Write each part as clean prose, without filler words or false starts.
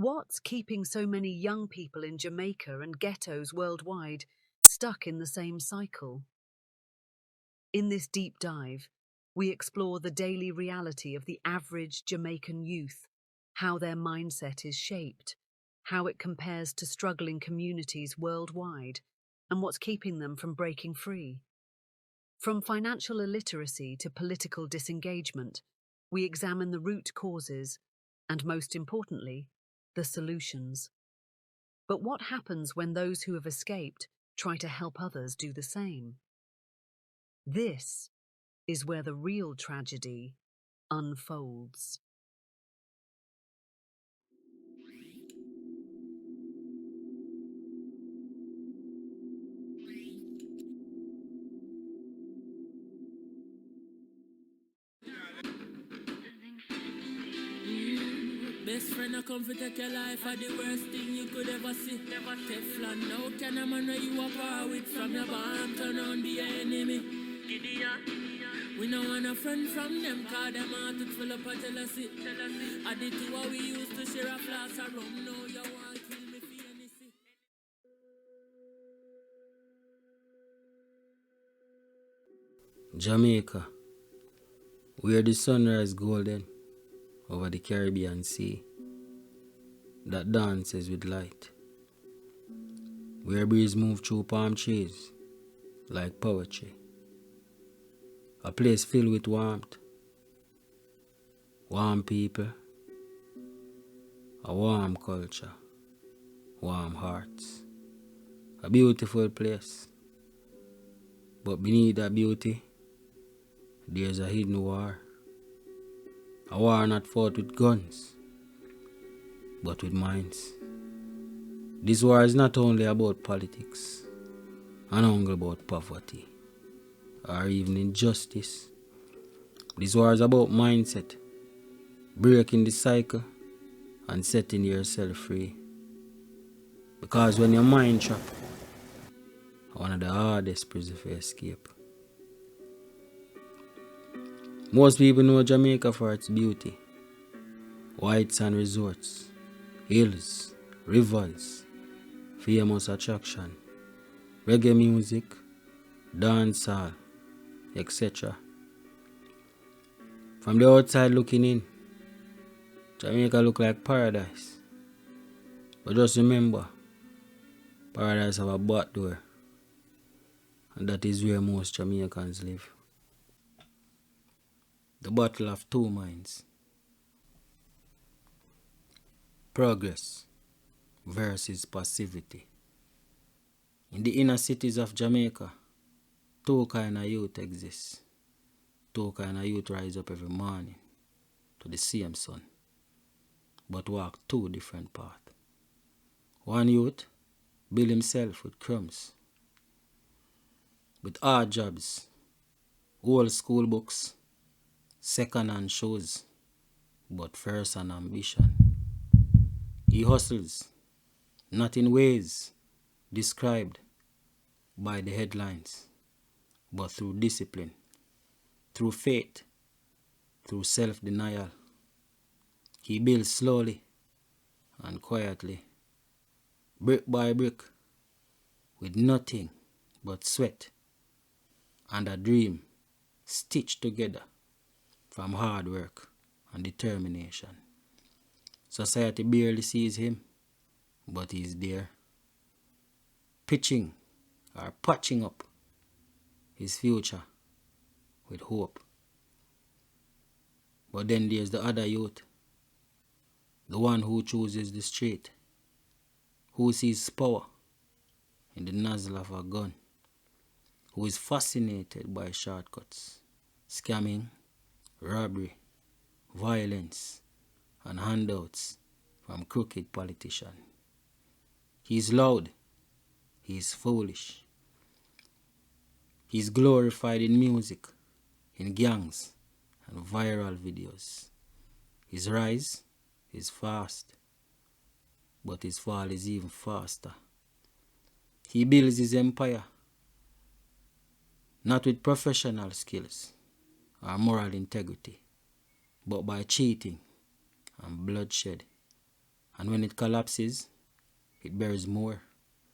What's keeping so many young people in Jamaica and ghettos worldwide stuck in the same cycle? In this deep dive, we explore the daily reality of the average Jamaican youth, how their mindset is shaped, how it compares to struggling communities worldwide, and what's keeping them from breaking free. From financial illiteracy to political disengagement, we examine the root causes and, most importantly, the solutions. But what happens when those who have escaped try to help others do the same? This is where the real tragedy unfolds. Best friend I come to take your life are the worst thing you could ever see. Never Teflon, no can a man know you are power with from your band, turn on the enemy. We no want a friend from them, cause them heart it full up of jealousy. I did to what we used to share a flask of rum, now you want to kill me for anything. Jamaica, where the sunrise golden over the Caribbean Sea that dances with light, where breeze move through palm trees like poetry, a place filled with warmth, warm people, a warm culture, warm hearts, a beautiful place. But beneath that beauty, there's a hidden war. A war not fought with guns, but with minds. This war is not only about politics, and only about poverty, or even injustice. This war is about mindset, breaking the cycle, and setting yourself free. Because when your mind trapped, one of the hardest prisons for escape. Most people know Jamaica for its beauty. White sand resorts, hills, rivers, famous attraction, reggae music, dancehall, etc. From the outside looking in, Jamaica look like paradise. But just remember, paradise have a back door, and that is where most Jamaicans live. The battle of two minds. Progress versus passivity. In the inner cities of Jamaica, two kind of youth exist. Two kind of youth rise up every morning to the same sun, but walk two different paths. One youth build himself with crumbs, with hard jobs, old school books, second-hand shoes, but first an ambition. He hustles, not in ways described by the headlines, but through discipline, through faith, through self-denial. He builds slowly and quietly, brick by brick, with nothing but sweat and a dream stitched together from hard work and determination. Society barely sees him, but he's there, pitching or patching up his future with hope. But then there's the other youth, the one who chooses the street, who sees power in the nozzle of a gun, who is fascinated by shortcuts, scamming, robbery, violence, and handouts from crooked politicians. He's loud, he's foolish. He's glorified in music, in gangs, and viral videos. His rise is fast, but his fall is even faster. He builds his empire, not with professional skills or moral integrity, but by cheating and bloodshed And when it collapses, it buries more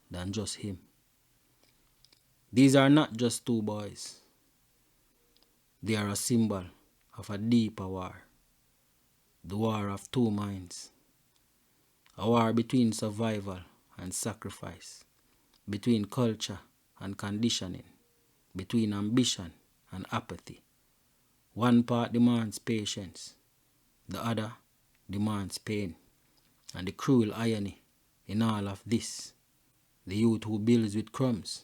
than just him. These are not just two boys. They are a symbol of a deeper war. The war of two minds. A war between survival and sacrifice. Between culture and conditioning. Between ambition and apathy. One part demands patience. The other demands pain. And the cruel irony in all of this, the youth who builds with crumbs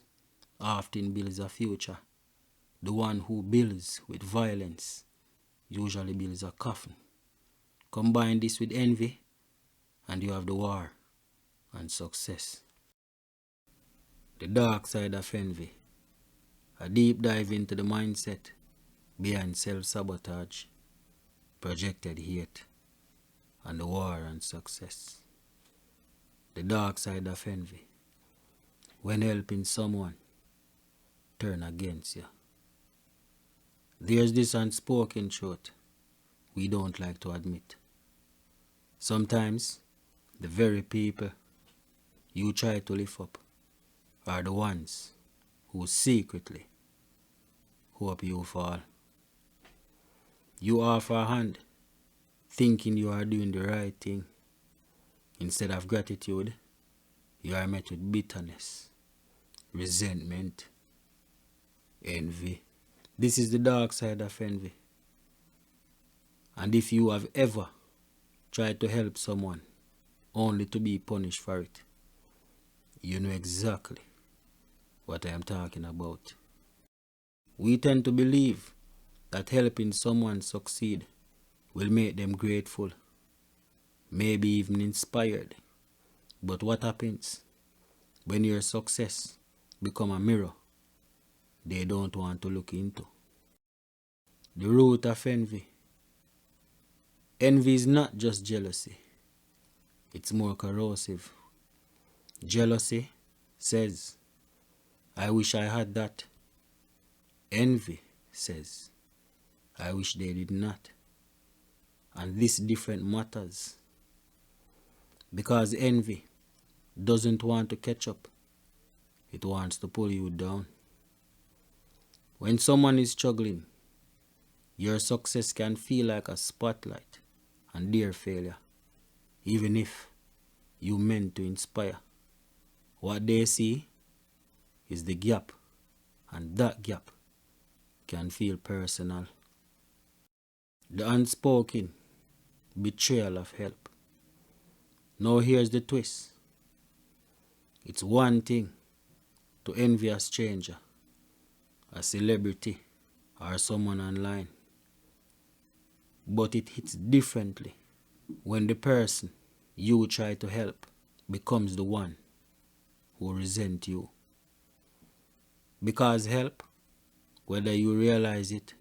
often builds a future. The one who builds with violence usually builds a coffin. Combine this with envy and you have the war and success. The dark side of envy. A deep dive into the mindset behind self-sabotage, projected hate, and the war and success. The dark side of envy. When helping someone turn against you. There's this unspoken truth we don't like to admit. Sometimes the very people you try to lift up are the ones who secretly hope you fall. You offer a hand thinking you are doing the right thing. Instead of gratitude, you are met with bitterness, resentment, envy. This is the dark side of envy. And if you have ever tried to help someone only to be punished for it, you know exactly what I am talking about. We tend to believe that helping someone succeed will make them grateful, maybe even inspired. But what happens when your success becomes a mirror they don't want to look into? The root of envy. Envy is not just jealousy. It's more corrosive. Jealousy says, I wish I had that. Envy says, I wish they did not. And this different matters. Because envy doesn't want to catch up. It wants to pull you down. When someone is struggling, your success can feel like a spotlight and their failure, even if you meant to inspire. What they see is the gap, and that gap can feel personal. The unspoken betrayal of help. Now here's the twist. It's one thing to envy a stranger, a celebrity, or someone online. But it hits differently when the person you try to help becomes the one who resents you. Because help, whether you realize it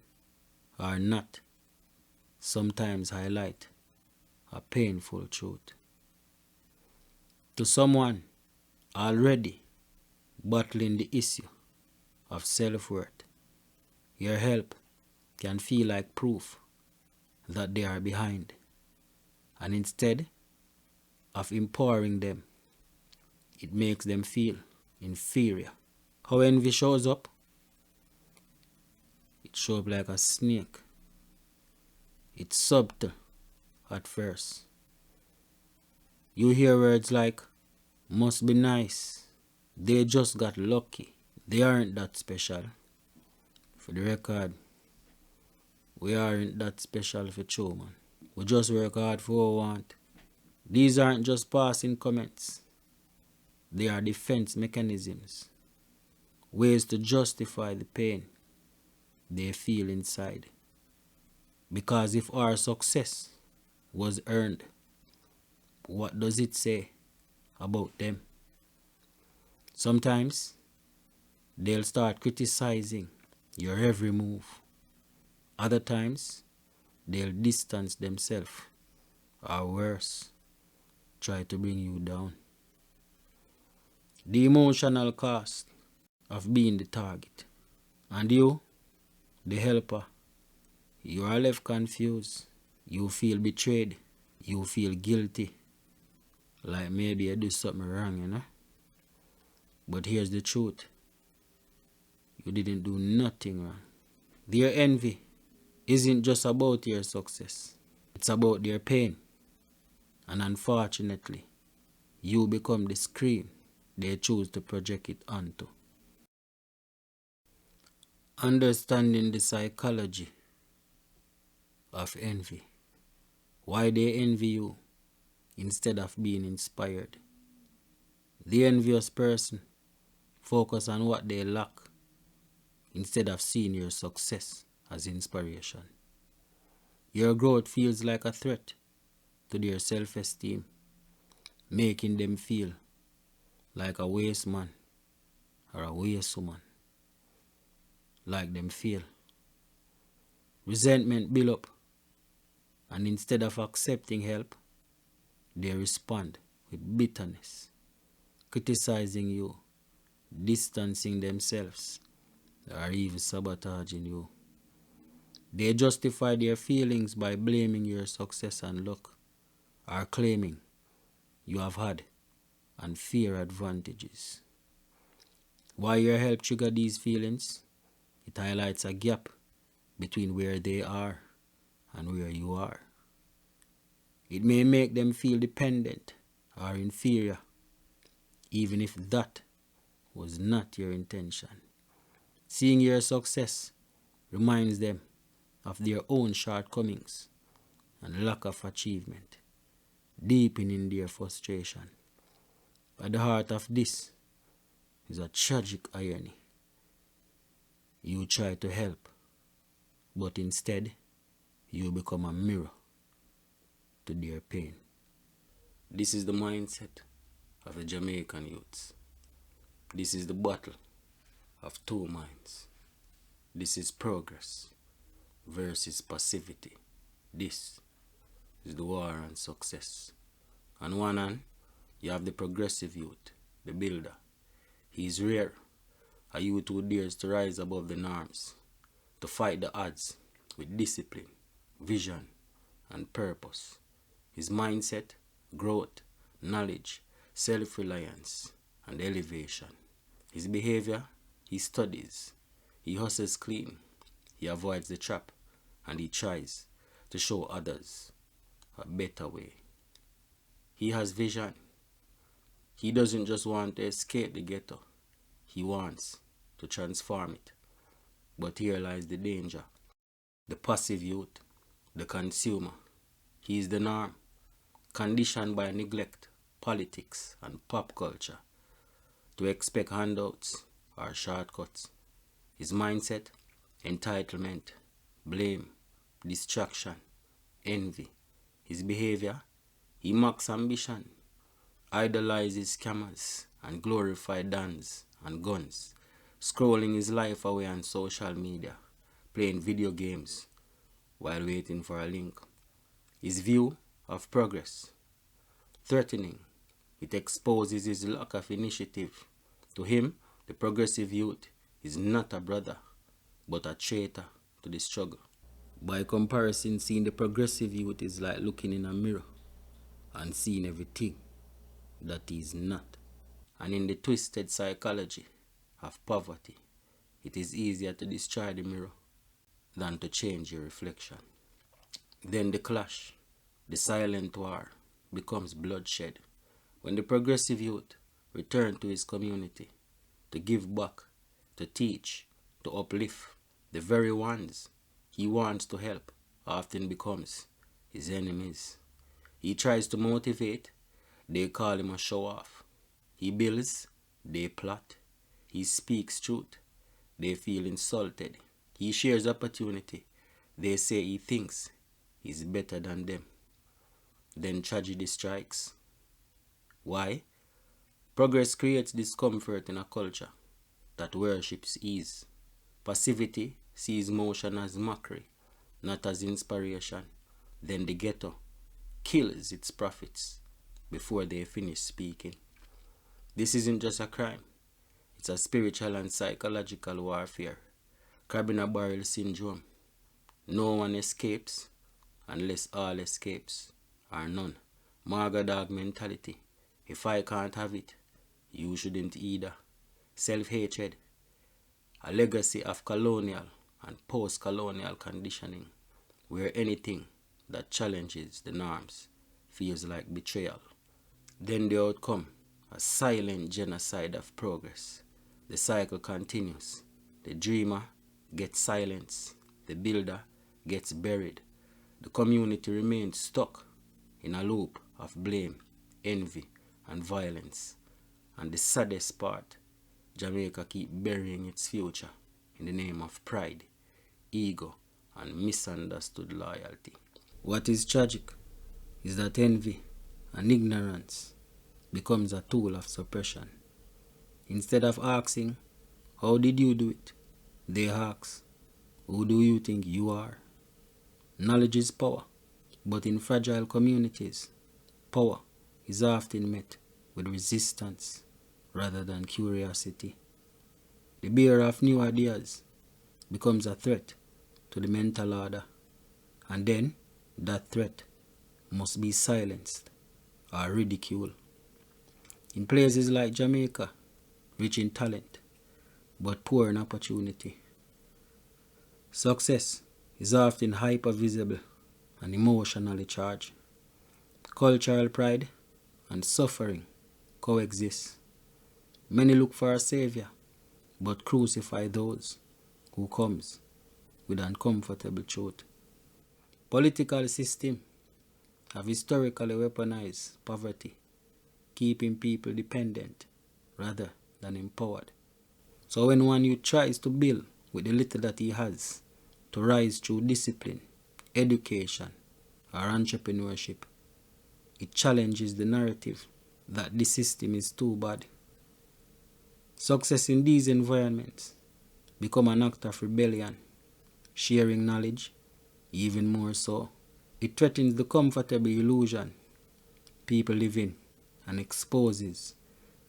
or not, sometimes highlight a painful truth. To someone already battling the issue of self-worth, your help can feel like proof that they are behind. And instead of empowering them, it makes them feel inferior. How envy shows up? It shows up like a snake. It's subtle at first. You hear words like, must be nice, they just got lucky, they aren't that special. For the record, we aren't that special for true, man. We just work hard for what we want. These aren't just passing comments. They are defense mechanisms. Ways to justify the pain they feel inside. Because if our success was earned, what does it say about them? Sometimes they'll start criticizing your every move. Other times they'll distance themselves, or worse, try to bring you down. The emotional cost of being the target. And you, the helper, you are left confused. You feel betrayed. You feel guilty. Like maybe I do something wrong, you know? But here's the truth. You didn't do nothing wrong. Their envy isn't just about your success. It's about their pain. And unfortunately, you become the screen they choose to project it onto. Understanding the psychology of envy. Why they envy you instead of being inspired. The envious person focus on what they lack instead of seeing your success as inspiration. Your growth feels like a threat to their self-esteem, making them feel like a waste man or a waste woman. Like them feel. Resentment build up, and instead of accepting help, they respond with bitterness, criticizing you, distancing themselves, or even sabotaging you. They justify their feelings by blaming your success and luck, or claiming you have had unfair advantages. Why your help trigger these feelings? It highlights a gap between where they are and where you are. It may make them feel dependent or inferior, even if that was not your intention. Seeing your success reminds them of their own shortcomings and lack of achievement, deepening their frustration. At the heart of this is a tragic irony. You try to help, but instead you become a mirror to their pain. This is the mindset of the Jamaican youths. This is the battle of two minds. This is progress versus passivity. This is the war on success. On one hand, you have the progressive youth, the builder. He is rare, a youth who dares to rise above the norms, to fight the odds with discipline, vision, and purpose. His mindset, growth, knowledge, self-reliance, and elevation. His behavior, he studies, he hustles clean, he avoids the trap, and he tries to show others a better way. He has vision. He doesn't just want to escape the ghetto, he wants to transform it. But here lies the danger. The passive youth, the consumer, he is the norm, conditioned by neglect, politics, and pop culture to expect handouts or shortcuts. His mindset, entitlement, blame, distraction, envy. His behavior, he mocks ambition, idolizes scammers, and glorifies dons and guns, scrolling his life away on social media, playing video games while waiting for a link. His view of progress, threatening. It exposes his lack of initiative. To him, the progressive youth is not a brother, but a traitor to the struggle. By comparison, seeing the progressive youth is like looking in a mirror and seeing everything that is not. And in the twisted psychology of poverty, it is easier to destroy the mirror than to change your reflection. Then the clash, the silent war, becomes bloodshed when the progressive youth returns to his community to give back, to teach, to uplift. The very ones he wants to help often becomes his enemies. He tries to motivate, they call him a show-off. He builds, they plot. He speaks truth, they feel insulted. He shares opportunity, they say he thinks he's better than them. Then tragedy strikes. Why? Progress creates discomfort in a culture that worships ease. Passivity sees motion as mockery, not as inspiration. Then the ghetto kills its prophets before they finish speaking. This isn't just a crime. It's a spiritual and psychological warfare. Crab in a barrel syndrome. No one escapes unless all escapes, or none. Marga dog mentality. If I can't have it, you shouldn't either. Self-hatred, a legacy of colonial and post-colonial conditioning, where anything that challenges the norms feels like betrayal. Then the outcome, a silent genocide of progress. The cycle continues. The dreamer gets silenced. The builder gets buried. The community remains stuck in a loop of blame, envy, and violence. And the saddest part, Jamaica keeps burying its future in the name of pride, ego, and misunderstood loyalty. What is tragic is that envy and ignorance becomes a tool of suppression. Instead of asking, how did you do it? They ask, who do you think you are? Knowledge is power, but in fragile communities, power is often met with resistance rather than curiosity. The bearer of new ideas becomes a threat to the mental order, and then that threat must be silenced or ridiculed. In places like Jamaica, rich in talent but poor in opportunity, success is often hyper-visible and emotionally charged. Cultural pride and suffering coexist. Many look for a savior, but crucify those who comes with uncomfortable truth. Political systems have historically weaponized poverty, keeping people dependent rather than empowered. So when one youth tries to build with the little that he has, to rise through discipline, education, or entrepreneurship, it challenges the narrative that this system is too bad. Success in these environments become an act of rebellion, sharing knowledge even more so. It threatens the comfortable illusion people live in and exposes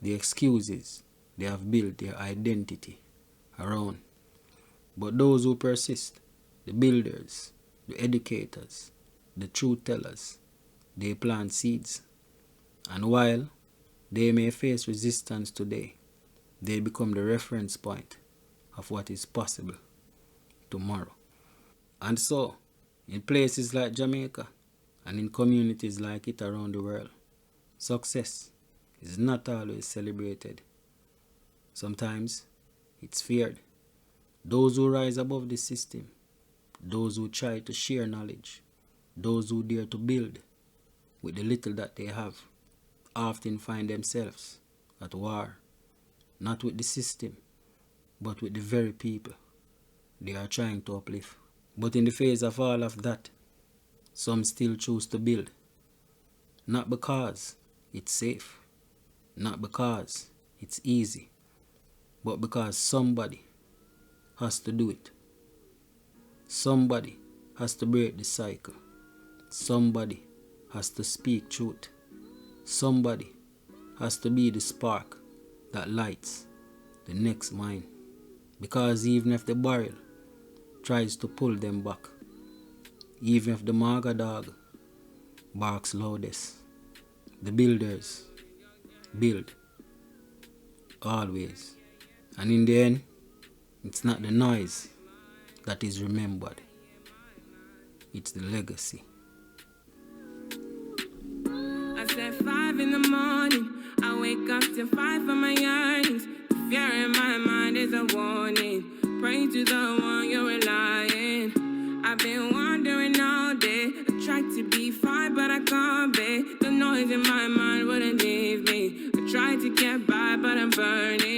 the excuses they have built their identity around. But those who persist, the builders, the educators, the truth tellers, they plant seeds. And while they may face resistance today, they become the reference point of what is possible tomorrow. And so, in places like Jamaica and in communities like it around the world, success is not always celebrated. Sometimes it's feared. Those who rise above the system, those who try to share knowledge, those who dare to build with the little that they have, often find themselves at war, not with the system, but with the very people they are trying to uplift. But in the face of all of that, some still choose to build, not because it's safe, not because it's easy, but because somebody has to do it. Somebody has to break the cycle. Somebody has to speak truth. Somebody has to be the spark that lights the next mine. Because even if the barrel tries to pull them back, even if the maga dog barks loudest, the builders build always. And in the end, it's not the noise that is remembered, it's the legacy. I said 5 in the morning, I wake up to 5 for my yearnings. The fear in my mind is a warning. Pray to the one you're relying. I've been wandering all day. I tried to be fine, but I can't be. The noise in my mind wouldn't leave me. I tried to get by, but I'm burning.